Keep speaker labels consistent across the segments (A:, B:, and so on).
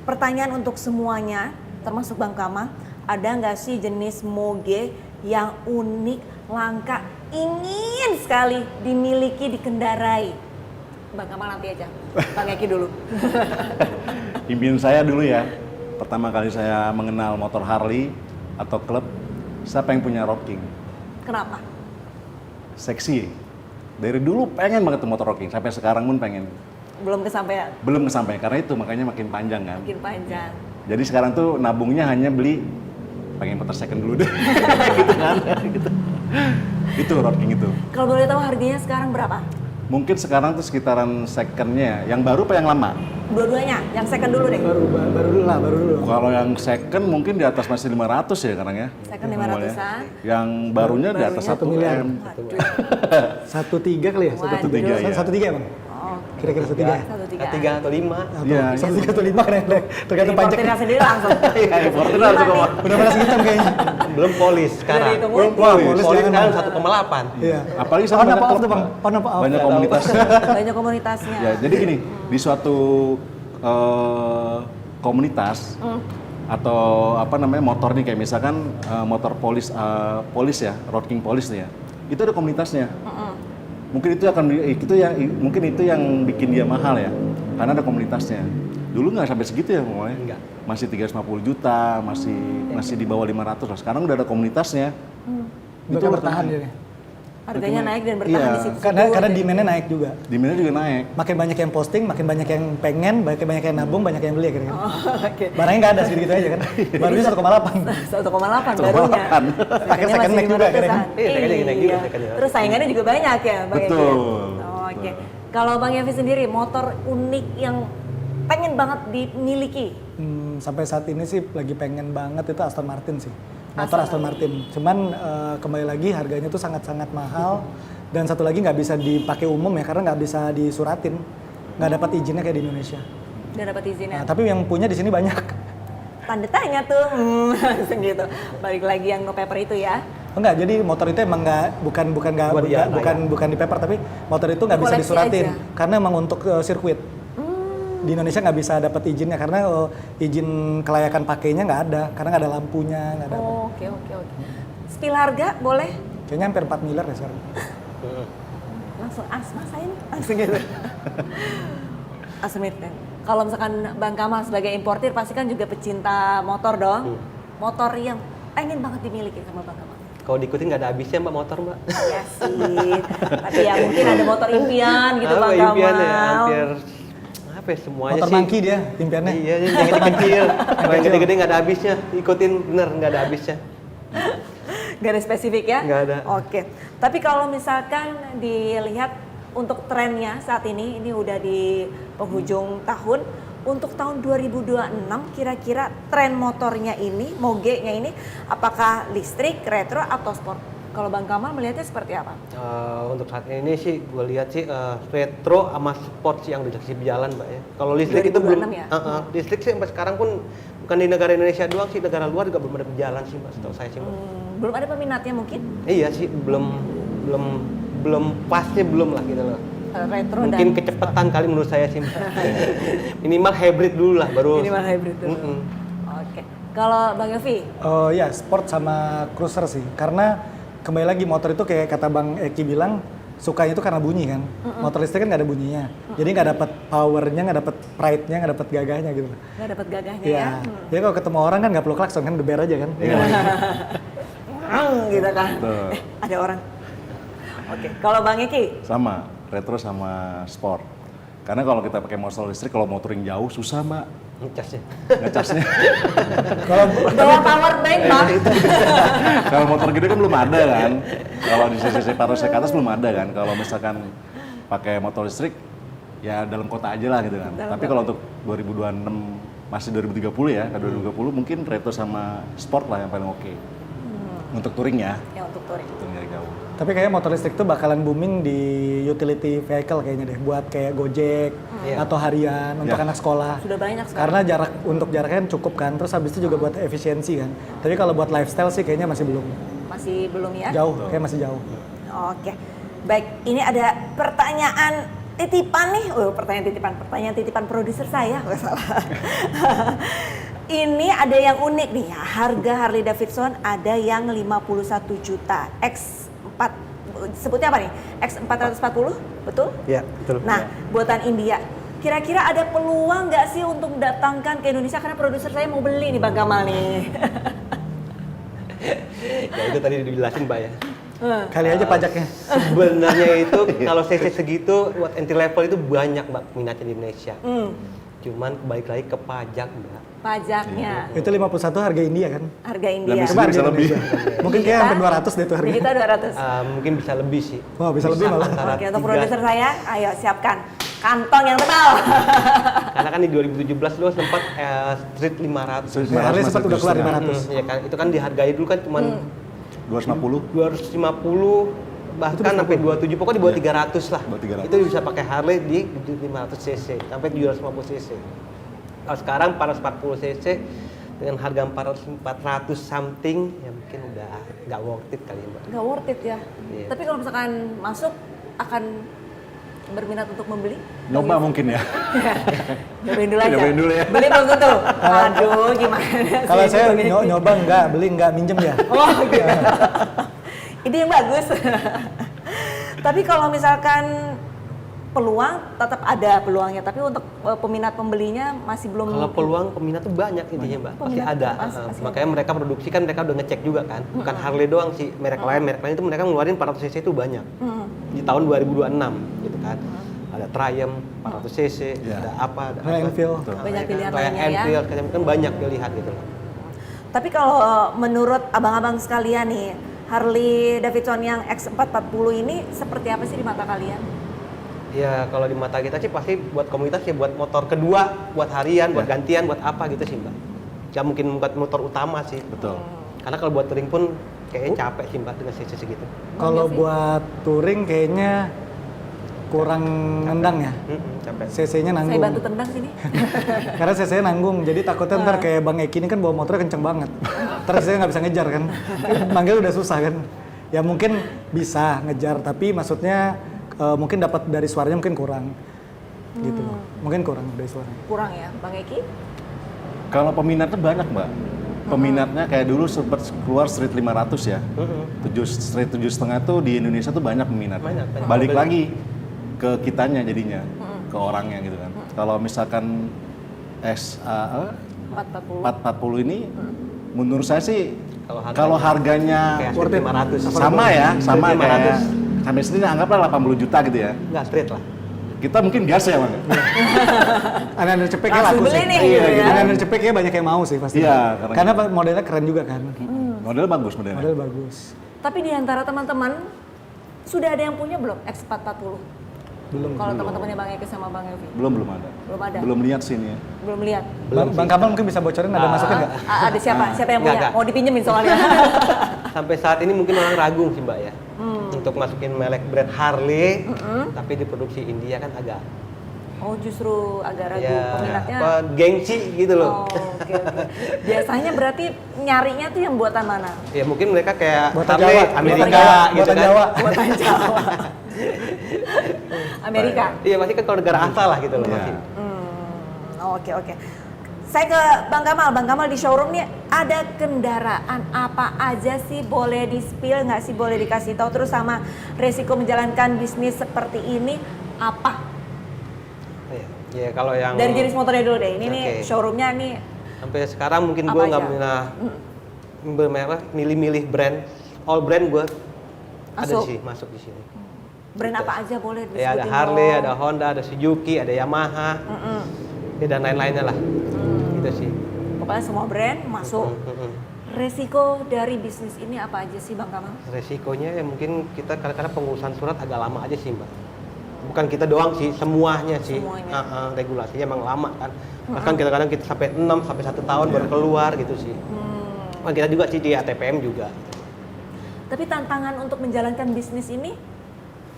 A: pertanyaan untuk semuanya, termasuk Bang Kamal, ada nggak sih jenis moge yang unik, langka, ingin sekali dimiliki, dikendarai? Bang Kamal nanti aja, Bang Eki dulu.
B: Impian saya dulu ya, pertama kali saya mengenal motor Harley atau klub, saya pengen punya Road King.
A: Kenapa?
B: Seksi. Dari dulu pengen banget tuh motor Road King, sampai sekarang pun pengen.
A: Belum kesampaian?
B: Belum kesampaian, karena itu makanya makin panjang kan.
A: Makin panjang.
B: Jadi sekarang tuh nabungnya hanya beli, pengen motor second dulu deh. Gitu kan, gitu. Itu Road King itu.
A: Kalau boleh tahu harganya sekarang berapa?
B: Mungkin sekarang tuh sekitaran secondnya, yang baru apa yang lama?
A: Dua-duanya, yang second dulu deh.
C: Baru dulu.
B: Kalau yang second mungkin di atas masih 500 ya sekarang ya.
A: Second 500-an.
B: Yang barunya di atas 1
C: miliar.
B: M.
C: 1,3 kali ya?
A: Waduh.
B: 1,3 ya.
C: 1,3 ya Bang?
A: Oh,
C: Kira-kira 1,3 ya?
A: 1,3.
D: 3 atau 5.
B: Iya.
C: 1,3 atau 5 kan ya? Tergantung pajak.
A: Importernya sendiri langsung.
B: Iya, importer langsung kok.
C: Udah balas hitam kayaknya.
D: Belum polis sekarang.
A: Dari itu
D: Belum
A: mungkin.
D: polis.
C: Polis
D: Polis
C: jangan,
D: sekarang 1,8.
C: Iya.
B: Apalagi
C: On
B: sama
C: apa off tuh Bang? On apa off?
B: banyak komunitas.
A: Banyak komunitasnya.
B: Ya, jadi gini, di suatu komunitas atau apa namanya motor nih kayak misalkan motor polis ya, Road King Polis nih ya. Itu ada komunitasnya. Mungkin itu yang bikin dia mahal ya. Karena ada komunitasnya. Dulu nggak sampai segitu ya mulai.
D: Enggak.
B: Masih 350 juta, masih di bawah 500 lah. Sekarang udah ada komunitasnya.
C: Itu bertahan dia nih.
A: Harganya naik dan bertahan
B: Iya.
A: di situ.
C: Karena demand-nya naik juga.
B: Demandnya juga naik.
C: Makin banyak yang posting, makin banyak yang pengen, makin banyak yang nabung, banyak yang beli akhirnya.
A: Oh, oke.
C: Barangnya nggak ada segitu aja kan. Barunya 1,8.
A: 1,8 barunya.
C: Pakai second leg juga akhirnya.
D: Iya, second leg juga, second leg.
A: Terus saingannya juga banyak ya, Bang Eki?
B: Betul.
A: Oh, oke. Kalau Bang Yafi sendiri, motor unik yang pengen banget dimiliki?
C: Sampai saat ini sih lagi pengen banget itu Aston Martin sih. Motor Aston Martin. Cuman kembali lagi harganya tuh sangat-sangat mahal. Dan satu lagi nggak bisa dipakai umum ya, karena nggak bisa disuratin. Nggak dapat izinnya kayak di Indonesia.
A: Udah dapat izinnya?
C: Nah, tapi yang punya di sini banyak.
A: Tanda tanya tuh, langsung gitu. Balik lagi yang no paper itu ya?
C: Enggak, jadi motor itu emang bukan di paper, tapi motor itu nggak bisa
A: Koleksi
C: disuratin.
A: aja.
C: Karena emang untuk sirkuit. Di Indonesia nggak bisa dapat izinnya karena izin kelayakan pakainya nggak ada, karena nggak ada lampunya, nggak ada.
A: Oh, oke. Spill harga boleh?
C: Kayaknya hampir 4 miliar ya sekarang.
A: Langsung asma saya nih, langsung gitu. Asma itu. Kalau misalkan Bang Kamal sebagai importir pasti kan juga pecinta motor dong. Motor yang pengen banget dimiliki sama Bang Kamal.
D: Kalau diikutin nggak ada habisnya Mbak motor Mbak.
A: Iya sih. Tapi ya mungkin ada motor impian gitu Bang
D: Apa
A: Kamal.
D: impian ya? Hampir apa ya, semuanya
C: Motor
D: sih.
C: monkey dia impiannya.
D: Iya, yang kecil-kecil. Kalau yang gede-gede nggak ada habisnya. Ikutin bener nggak ada habisnya.
A: Gak ada spesifik ya?
D: Nggak ada.
A: Oke. Tapi kalau misalkan dilihat untuk trennya saat ini udah di penghujung tahun. Untuk tahun 2026 kira-kira tren motornya ini, moge-nya ini, apakah listrik, retro, atau sport? Kalau Bang Kamal melihatnya seperti apa?
D: Untuk saat ini sih gue lihat sih retro sama sport sih yang udah berjalan Mbak ya. Kalau listrik itu
A: 2026
D: belum,
A: ya?
D: listrik sih sampai sekarang pun bukan di negara Indonesia doang sih, negara luar juga belum ada berjalan sih Mbak, setahu saya sih Mbak.
A: Belum ada peminatnya mungkin?
D: Iya sih, belum pasnya belum lah gitu loh.
A: Retro
D: Mungkin
A: dan
D: kecepatan kali menurut saya sih Mbak. Minimal hybrid dulu lah baru.
A: minimal hybrid dulu. Oke. Kalau Bang Yofi?
C: Oh ya, sport sama cruiser sih. Karena kembali lagi motor itu kayak kata Bang Eki bilang, sukanya itu karena bunyi kan. Motor listrik kan nggak ada bunyinya. Jadi nggak dapat powernya, nggak dapat pride-nya, nggak dapat gagahnya gitu.
A: Nggak dapat gagahnya
C: Iya.
A: ya?
C: Jadi kalau ketemu orang kan nggak perlu klakson kan, geber aja kan.
A: Gitu kan?
B: Betul.
A: Ada orang. Oke. Kalau Bang Eki?
B: Sama, retro sama sport. Karena kalau kita pakai motor listrik, kalau mau touring jauh susah Mbak
D: Ngecasnya.
B: ngecasnya.
C: Kalau
A: Bawa power bank Bang.
B: Kalau motor gede kan belum ada kan. Kalau di CC Parosek atas belum ada kan. Kalau misalkan pakai motor listrik, ya dalam kota aja lah gitu kan. Tapi kalau untuk 2026 masih 2030 ya, ke 2020 mungkin retro sama sport lah yang paling oke. Untuk touring ya.
A: Ya untuk touring.
B: Touring dari jauh.
C: Tapi kayaknya motor listrik tuh bakalan booming di utility vehicle kayaknya deh, buat kayak Gojek atau harian untuk anak sekolah.
A: Sudah banyak sekarang.
C: Karena jaraknya kan cukup kan, terus habis itu juga buat efisiensi kan. Tapi kalau buat lifestyle sih kayaknya masih belum.
A: Masih belum ya?
C: Jauh, kayak masih jauh.
A: Oke. Baik, ini ada pertanyaan titipan nih, pertanyaan titipan produser saya, nggak salah. Ini ada yang unik nih ya, harga Harley Davidson ada yang 51 juta, X4, sebutnya apa nih? X440, betul?
D: Ya, betul.
A: Nah, buatan India. Kira-kira ada peluang nggak sih untuk datangkan ke Indonesia, karena produser saya mau beli nih Bang Kamal nih.
D: Ya itu tadi dijelasin Mbak ya.
C: Kali aja pajaknya.
D: Sebenarnya itu kalau CC segitu buat entry level itu banyak Mbak minatnya di Indonesia. Cuman balik lagi ke pajak Mbak.
A: Pajaknya,
C: Itu 51 harga India kan?
A: harga
B: Dan
A: India.
B: di sini
C: Coba
B: bisa
C: harga
B: lebih.
C: Indonesia. Mungkin kayak sampai 200 deh tuh harga.
A: Kita 200.
D: Mungkin bisa lebih sih.
C: Wah, bisa lebih malah.
D: antara
A: Oke, untuk
D: 3.
A: produser saya, ayo siapkan kantong yang tebal.
D: Karena kan di 2017 lo sempat Street 500.
B: Street
C: Harley sempat udah keluar
B: 500.
C: 500.
D: Ya kan, itu kan dihargai dulu kan cuman
B: 250.
D: 250 bahkan sampai 27, pokoknya di bawah 300 lah.
B: Bawah 300.
D: Itu bisa pakai Harley di 500 cc sampai 750 cc. Kalau sekarang 440 cc dengan harga 400 something ya mungkin udah nggak worth it kali ya Mbak.
A: Nggak worth it ya.
D: Iya.
A: Tapi kalau misalkan masuk, akan berminat untuk membeli?
B: Nyoba mungkin ya.
A: Nyobain dulu aja.
B: Nyobain dulu ya.
A: Beli belum tentu. Aduh, gimana sih?
C: Kalau saya
A: ini?
C: nyoba enggak, beli enggak, minjem ya.
A: Oh, gitu. Ide yang bagus. Tapi kalau misalkan peluang, tetap ada peluangnya. Tapi untuk peminat pembelinya masih belum.
D: Kalau peluang peminat tuh banyak intinya Mbak, pasti
A: Peminat
D: ada.
A: pasti
D: Makanya mereka produksi kan mereka udah ngecek juga kan. Bukan Harley doang sih, merek lain itu mereka ngeluarin 400 cc itu banyak. Di tahun 2026 gitu kan. Ada Triumph 400 cc,
B: Iya.
D: ada apa, ada
C: Royal
D: apa.
C: Enfield.
A: Banyak pilihan
D: Royal
A: lainnya ya.
D: Enfield, kan banyak pilihan gitu loh.
A: Tapi kalau menurut abang-abang sekalian nih, Harley Davidson yang X440 ini seperti apa sih di mata kalian?
D: Ya kalau di mata kita sih pasti buat komunitas ya buat motor kedua, buat harian, buat gantian, buat apa gitu sih Mbak. Gak mungkin buat motor utama sih.
B: Betul.
D: Karena kalau buat touring pun kayaknya capek sih Mbak dengan cc segitu.
C: Kalau buat touring kayaknya kurang nendang ya.
D: Capek.
C: CC-nya
A: Saya
C: nanggung.
A: bantu tendang sini.
C: Karena CC-nya nanggung, jadi takutnya ntar kayak Bang Eki ini kan bawa motornya kenceng banget. Terus saya nggak bisa ngejar kan. Manggil udah susah kan. Ya mungkin bisa ngejar, tapi maksudnya mungkin dapat dari suaranya mungkin kurang. Gitu. Mungkin kurang dari suaranya.
A: Kurang ya, Bang Eki?
B: Kalau peminatnya banyak Mbak. Peminatnya kayak dulu sempat keluar Street 500 ya. Street 7,5 tuh di Indonesia tuh banyak peminatnya.
D: Banyak.
B: Balik lagi ke kitanya jadinya, ke orangnya gitu kan. Kalau misalkan XA 440 ini, menurut saya sih kalau harganya
D: kayak Street 500
B: sama ya, sama
D: Street
B: kayak sampai sini anggaplah 80 juta gitu ya.
D: Nggak straight lah.
B: Kita mungkin gas ya Bang.
C: Anak-anak cepek kayak
A: Langsung
C: laku
A: beli
C: sih.
A: nih,
C: Iya,
A: gitu
C: gitu.
A: ya.
C: Anak-anak cepek kayak banyak yang mau sih pasti.
B: Iya,
C: Karena modelnya keren juga kan.
B: Model bagus modelnya.
C: Model bagus.
A: Tapi di antara teman-teman, sudah ada yang punya belum X440?
C: Belum.
A: Kalau teman-temannya Bang Eki sama Bang Evi?
B: Belum ada.
A: Belum ada?
B: Belum lihat sini ya.
A: Belum lihat?
C: Bang Kamal mungkin bisa bocorin ada masukin nggak?
A: Ada siapa? Siapa yang punya?
D: Nggak.
A: Mau dipinjemin soalnya.
D: Sampai saat ini mungkin orang ragu sih Mbak ya. Untuk masukin merek brand Harley, tapi diproduksi India kan agak
A: Oh, justru agak ragu
D: ya,
A: peminatnya.
D: apa, gengsi gitu loh.
A: Oh, oke. Biasanya berarti nyarinya tuh yang buatan mana?
D: Ya mungkin mereka kayak
C: Buatan
D: Harley,
C: Jawa,
D: Amerika
C: buatan Jawa,
D: gitu
C: buatan
D: kan.
C: Jawa.
A: Buatan Jawa. Amerika.
D: Iya pasti kan kalau negara asal lah gitu loh
B: Iya.
D: masih.
A: Oke, oke. Saya ke Bang Kamal. Bang Kamal di showroom nih ada kendaraan apa aja sih? Boleh di-spill nggak sih? Boleh dikasih tahu, terus sama resiko menjalankan bisnis seperti ini apa?
D: Iya. Ya kalau yang
A: Dari jenis motornya dulu deh. Ini nih
D: Oke.
A: showroomnya nih.
D: sampai sekarang mungkin
A: Apa
D: gue nggak
A: aja?
D: pernah milih-milih brand, all brand gue ada
A: Masuk.
D: sih masuk di sini.
A: Brand apa aja boleh disebutin?
D: Ya ada Harley,
A: dong.
D: ada Honda, ada Suzuki, ada Yamaha, ya, dan lain-lainnya lah. Gitu sih.
A: Pokoknya semua brand masuk.
D: Mm-mm.
A: Resiko dari bisnis ini apa aja sih Bang Kamal?
D: Resikonya ya mungkin kita kadang-kadang pengurusan surat agak lama aja sih Mbak. Bukan kita doang sih, semuanya sih.
A: Semuanya.
D: Regulasinya emang lama kan. Bahkan kadang-kadang kita sampai 6 sampai 1 tahun baru keluar gitu sih. Nah, kita juga sih di ATPM juga.
A: Tapi tantangan untuk menjalankan bisnis ini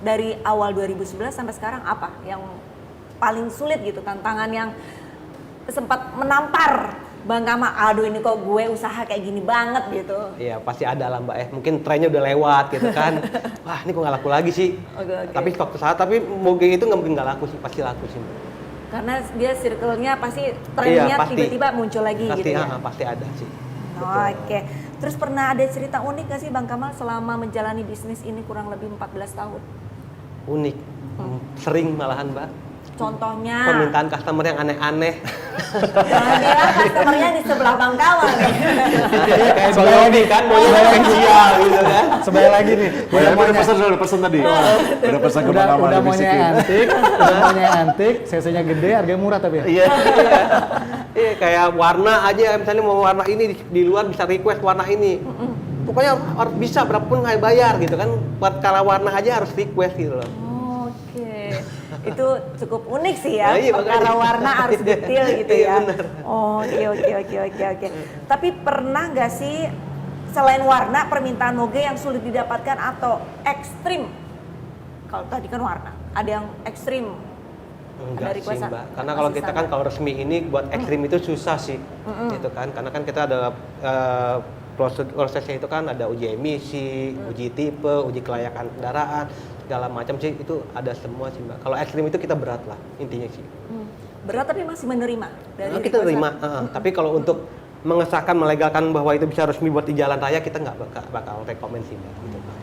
A: dari awal 2011 sampai sekarang apa yang paling sulit gitu? Tantangan yang sempat menampar Bang Kamal, aduh ini kok gue usaha kayak gini banget gitu.
D: Iya pasti ada lah Mbak ya. Mungkin trennya udah lewat gitu kan. Wah ini kok nggak laku lagi sih.
A: Oke.
D: Tapi waktu saat tapi moge itu nggak mungkin nggak laku sih, pasti laku sih Mbak.
A: Karena dia circle-nya pasti trennya
D: pasti.
A: tiba-tiba muncul lagi
D: Pasti,
A: gitu ya.
D: pasti ada sih.
A: Oke. Terus pernah ada cerita unik gak sih Bang Kamal selama menjalani bisnis ini kurang lebih 14 tahun?
D: Unik. Sering malahan Mbak.
A: Contohnya,
D: Permintaan customer yang aneh-aneh.
A: jangan bilang customernya di sebelah Bang Kamal nih.
C: Kayak
D: Soalnya hobi kan, mau spesial gitu kan.
C: Sebenarnya lagi nih,
B: Udah pesan tadi. Udah pesan ke Bang Kamal,
C: udah maunya
B: dibisikin.
C: antik, udah maunya antik, CC-nya gede, harganya murah tapi ya.
D: Iya. Iya kayak warna aja, misalnya mau warna ini di luar bisa request warna ini. Pokoknya harus bisa berapapun nggak bayar gitu kan. Buat kalau warna aja harus request gitu loh.
A: Oke, itu cukup unik sih ya.
D: Nah, iya,
A: Perkara
D: makanya.
A: warna harus detail gitu
D: Iya,
A: ya.
D: benar.
A: Oke. Tapi pernah nggak sih selain warna permintaan moge yang sulit didapatkan atau ekstrim? Kalau tadi kan warna, ada yang ekstrim.
D: Enggak
A: Ada
D: sih
A: request-an?
D: Mbak, karena kalau
A: Masih
D: kita kan
A: standar?
D: kalau resmi ini buat ekstrim itu susah sih, gitu kan, karena kan kita ada prosesnya itu kan ada uji emisi, uji tipe, uji kelayakan kendaraan, segala macam sih itu ada semua sih Mbak. Kalau ekstrim itu kita berat lah intinya sih.
A: Berat tapi masih menerima dari
D: Nah, kita
A: request-an?
D: terima, tapi kalau untuk mengesahkan, melegalkan bahwa itu bisa resmi buat di jalan raya kita nggak bakal rekomend sih Mbak. Gitu, Mbak.